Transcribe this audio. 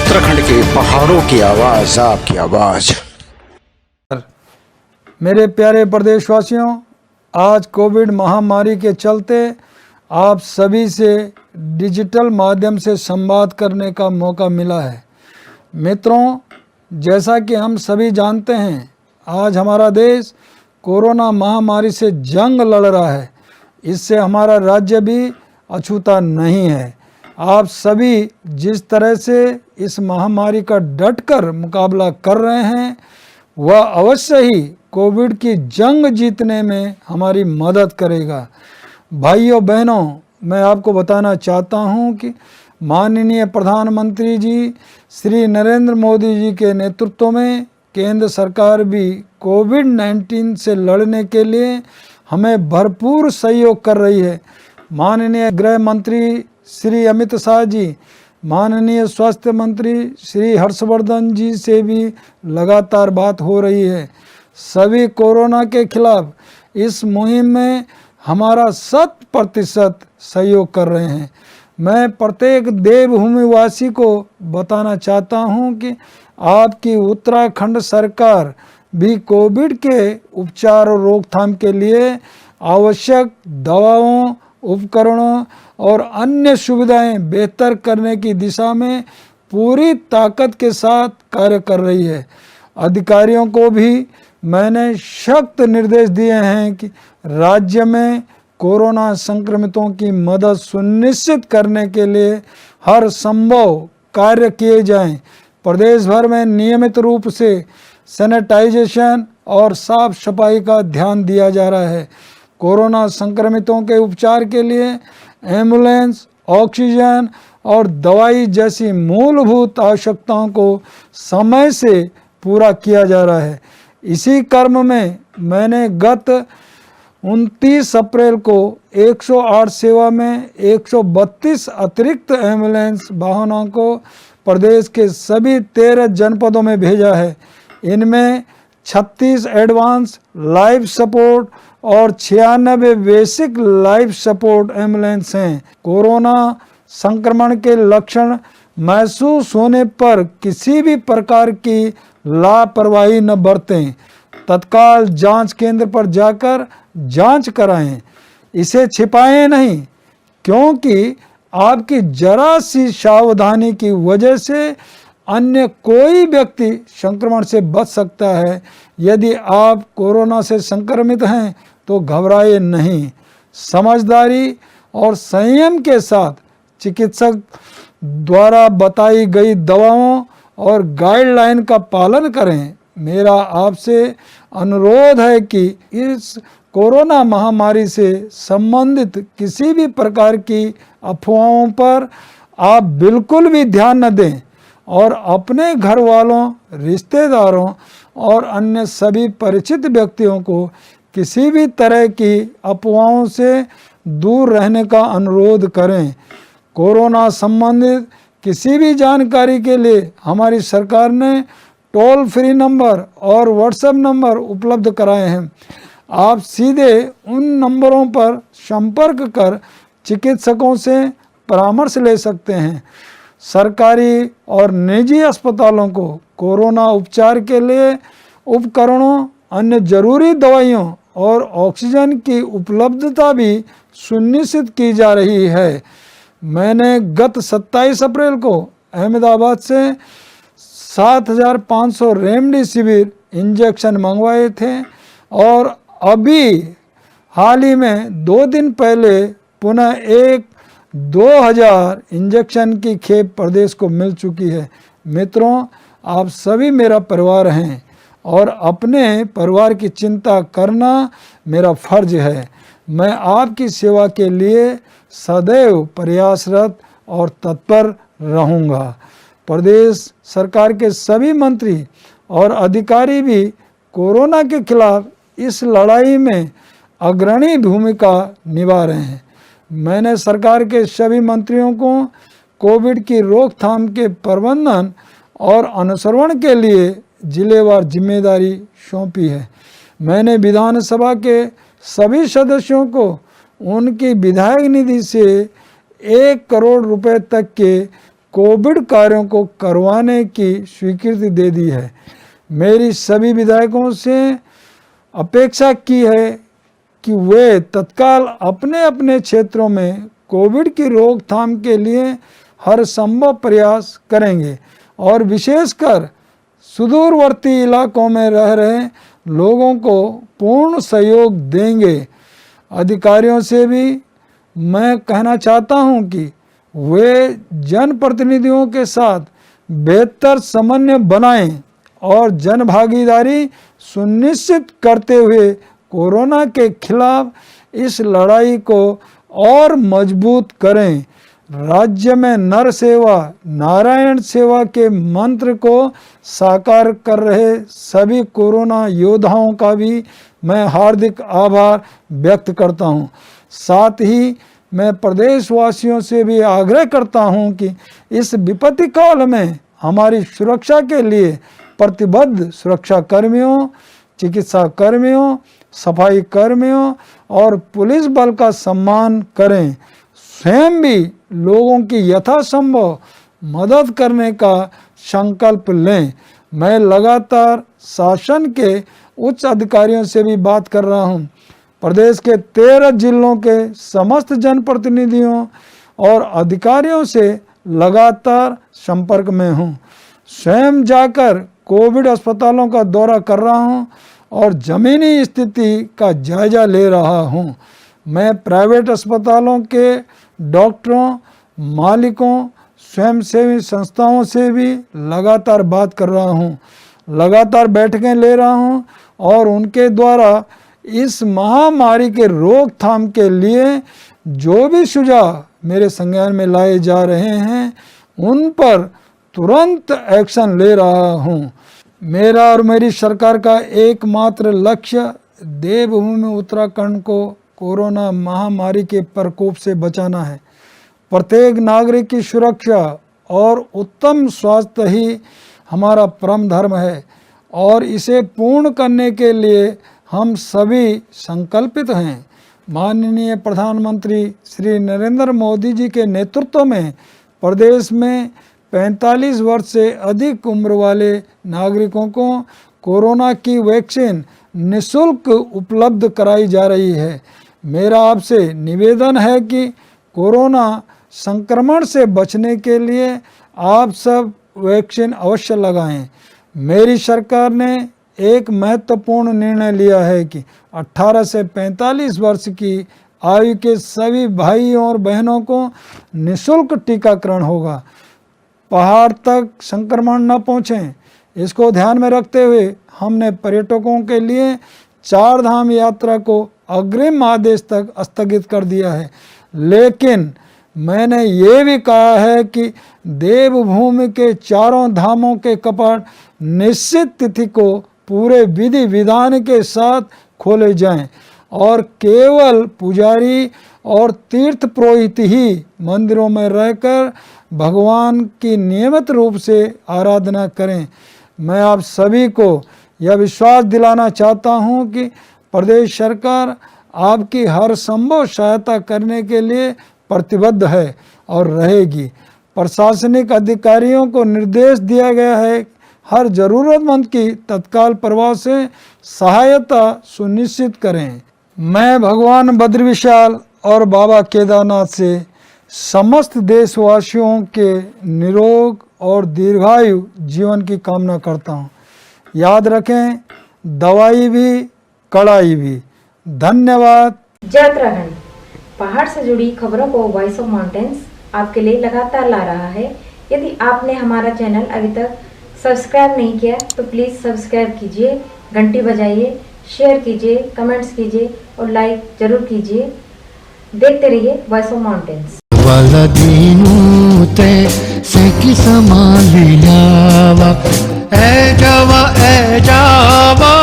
उत्तराखंड के पहाड़ों की आवाज, आपकी आवाज। मेरे प्यारे प्रदेशवासियों, आज कोविड महामारी के चलते आप सभी से डिजिटल माध्यम से संवाद करने का मौका मिला है। मित्रों, जैसा कि हम सभी जानते हैं, आज हमारा देश कोरोना महामारी से जंग लड़ रहा है। इससे हमारा राज्य भी अछूता नहीं है। आप सभी जिस तरह से इस महामारी का डटकर मुकाबला कर रहे हैं, वह अवश्य ही कोविड की जंग जीतने में हमारी मदद करेगा। भाइयों बहनों, मैं आपको बताना चाहता हूं कि माननीय प्रधानमंत्री जी श्री नरेंद्र मोदी जी के नेतृत्व में केंद्र सरकार भी कोविड-19 से लड़ने के लिए हमें भरपूर सहयोग कर रही है। माननीय गृह मंत्री श्री अमित शाह जी, माननीय स्वास्थ्य मंत्री श्री हर्षवर्धन जी से भी लगातार बात हो रही है। सभी कोरोना के खिलाफ इस मुहिम में हमारा 100% सहयोग कर रहे हैं। मैं प्रत्येक देवभूमि वासी को बताना चाहता हूं कि आपकी उत्तराखंड सरकार भी कोविड के उपचार और रोकथाम के लिए आवश्यक दवाओं, उपकरणों और अन्य सुविधाएं बेहतर करने की दिशा में पूरी ताकत के साथ कार्य कर रही है। अधिकारियों को भी मैंने सख्त निर्देश दिए हैं कि राज्य में कोरोना संक्रमितों की मदद सुनिश्चित करने के लिए हर संभव कार्य किए जाएं। प्रदेश भर में नियमित रूप से सैनिटाइजेशन और साफ सफाई का ध्यान दिया जा रहा है। कोरोना संक्रमितों के उपचार के लिए एम्बुलेंस, ऑक्सीजन और दवाई जैसी मूलभूत आवश्यकताओं को समय से पूरा किया जा रहा है। इसी क्रम में मैंने गत 29 अप्रैल को 108 सेवा में 132 अतिरिक्त एम्बुलेंस वाहनों को प्रदेश के सभी 13 जनपदों में भेजा है। इनमें 36 एडवांस लाइफ सपोर्ट और 96 बेसिक लाइफ सपोर्ट एम्बुलेंस हैं। कोरोना संक्रमण के लक्षण महसूस होने पर किसी भी प्रकार की लापरवाही न बरतें। तत्काल जांच केंद्र पर जाकर जांच कराएं। इसे छिपाएं नहीं, क्योंकि आपकी जरा सी सावधानी की वजह से अन्य कोई व्यक्ति संक्रमण से बच सकता है। यदि आप कोरोना से संक्रमित हैं तो घबराए नहीं। समझदारी और संयम के साथ चिकित्सक द्वारा बताई गई दवाओं और गाइडलाइन का पालन करें। मेरा आपसे अनुरोध है कि इस कोरोना महामारी से संबंधित किसी भी प्रकार की अफवाहों पर आप बिल्कुल भी ध्यान न दें और अपने घर वालों, रिश्तेदारों और अन्य सभी परिचित व्यक्तियों को किसी भी तरह की अफवाहों से दूर रहने का अनुरोध करें। कोरोना संबंधित किसी भी जानकारी के लिए हमारी सरकार ने टोल फ्री नंबर और व्हाट्सएप नंबर उपलब्ध कराए हैं। आप सीधे उन नंबरों पर संपर्क कर चिकित्सकों से परामर्श ले सकते हैं। सरकारी और निजी अस्पतालों को कोरोना उपचार के लिए उपकरणों, अन्य जरूरी दवाइयों और ऑक्सीजन की उपलब्धता भी सुनिश्चित की जा रही है। मैंने गत 27 अप्रैल को अहमदाबाद से 7,500 रेमडेसिविर इंजेक्शन मंगवाए थे और अभी हाल ही में 2 दिन पहले पुनः एक 2000 इंजेक्शन की खेप प्रदेश को मिल चुकी है। मित्रों, आप सभी मेरा परिवार हैं और अपने परिवार की चिंता करना मेरा फर्ज है। मैं आपकी सेवा के लिए सदैव प्रयासरत और तत्पर रहूँगा। प्रदेश सरकार के सभी मंत्री और अधिकारी भी कोरोना के खिलाफ इस लड़ाई में अग्रणी भूमिका निभा रहे हैं। मैंने सरकार के सभी मंत्रियों को कोविड की रोकथाम के प्रबंधन और अनुसरण के लिए जिलेवार जिम्मेदारी सौंपी है। मैंने विधानसभा के सभी सदस्यों को उनकी विधायक निधि से 1 करोड़ रुपए तक के कोविड कार्यों को करवाने की स्वीकृति दे दी है। मेरी सभी विधायकों से अपेक्षा की है कि वे तत्काल अपने अपने क्षेत्रों में कोविड की रोकथाम के लिए हर संभव प्रयास करेंगे और विशेषकर सुदूरवर्ती इलाकों में रह रहे लोगों को पूर्ण सहयोग देंगे। अधिकारियों से भी मैं कहना चाहता हूं कि वे जनप्रतिनिधियों के साथ बेहतर समन्वय बनाएं और जन भागीदारी सुनिश्चित करते हुए कोरोना के खिलाफ इस लड़ाई को और मजबूत करें। राज्य में नर सेवा नारायण सेवा के मंत्र को साकार कर रहे सभी कोरोना योद्धाओं का भी मैं हार्दिक आभार व्यक्त करता हूं। साथ ही मैं प्रदेशवासियों से भी आग्रह करता हूं कि इस विपत्ति काल में हमारी सुरक्षा के लिए प्रतिबद्ध सुरक्षा कर्मियों, चिकित्सा कर्मियों, सफाई कर्मियों और पुलिस बल का सम्मान करें। स्वयं भी लोगों की यथासंभव मदद करने का संकल्प लें। मैं लगातार शासन के उच्च अधिकारियों से भी बात कर रहा हूं। प्रदेश के 13 जिलों के समस्त जनप्रतिनिधियों और अधिकारियों से लगातार संपर्क में हूं। स्वयं जाकर कोविड अस्पतालों का दौरा कर रहा हूं और ज़मीनी स्थिति का जायजा ले रहा हूं। मैं प्राइवेट अस्पतालों के डॉक्टरों, मालिकों, स्वयंसेवी संस्थाओं से भी लगातार बात कर रहा हूं, लगातार बैठकें ले रहा हूं और उनके द्वारा इस महामारी के रोकथाम के लिए जो भी सुझाव मेरे संज्ञान में लाए जा रहे हैं उन पर तुरंत एक्शन ले रहा हूं। मेरा और मेरी सरकार का एकमात्र लक्ष्य देवभूमि उत्तराखंड को कोरोना महामारी के प्रकोप से बचाना है। प्रत्येक नागरिक की सुरक्षा और उत्तम स्वास्थ्य ही हमारा परम धर्म है और इसे पूर्ण करने के लिए हम सभी संकल्पित हैं। माननीय प्रधानमंत्री श्री नरेंद्र मोदी जी के नेतृत्व में प्रदेश में 45 वर्ष से अधिक उम्र वाले नागरिकों को कोरोना की वैक्सीन निःशुल्क उपलब्ध कराई जा रही है। मेरा आपसे निवेदन है कि कोरोना संक्रमण से बचने के लिए आप सब वैक्सीन अवश्य लगाएं। मेरी सरकार ने एक महत्वपूर्ण निर्णय लिया है कि 18 से 45 वर्ष की आयु के सभी भाइयों और बहनों को निःशुल्क टीकाकरण होगा। पहाड़ तक संक्रमण न पहुँचे, इसको ध्यान में रखते हुए हमने पर्यटकों के लिए 4 धाम यात्रा को अग्रिम आदेश तक स्थगित कर दिया है। लेकिन मैंने ये भी कहा है कि देवभूमि के 4 धामों के कपाट निश्चित तिथि को पूरे विधि विधान के साथ खोले जाएं और केवल पुजारी और तीर्थ पुरोहित ही मंदिरों में रहकर भगवान की नियमित रूप से आराधना करें। मैं आप सभी को यह विश्वास दिलाना चाहता हूं कि प्रदेश सरकार आपकी हर संभव सहायता करने के लिए प्रतिबद्ध है और रहेगी। प्रशासनिक अधिकारियों को निर्देश दिया गया है हर जरूरतमंद की तत्काल प्रभाव से सहायता सुनिश्चित करें। मैं भगवान बद्री विशाल और बाबा केदारनाथ से समस्त देशवासियों के निरोग और दीर्घायु जीवन की कामना करता हूँ। याद रखें, दवाई भी कड़ाई भी। धन्यवाद। जय उत्तराखंड। पहाड़ से जुड़ी खबरों को वॉइस ऑफ माउंटेन्स आपके लिए लगातार ला रहा है। यदि आपने हमारा चैनल अभी तक सब्सक्राइब नहीं किया तो प्लीज़ सब्सक्राइब कीजिए, घंटी बजाइए, शेयर कीजिए, कमेंट्स कीजिए और लाइक जरूर कीजिए। देखते रहिए वॉइस ऑफ माउंटेन्स। वाला दीनू ते से की समालियावा ए जावा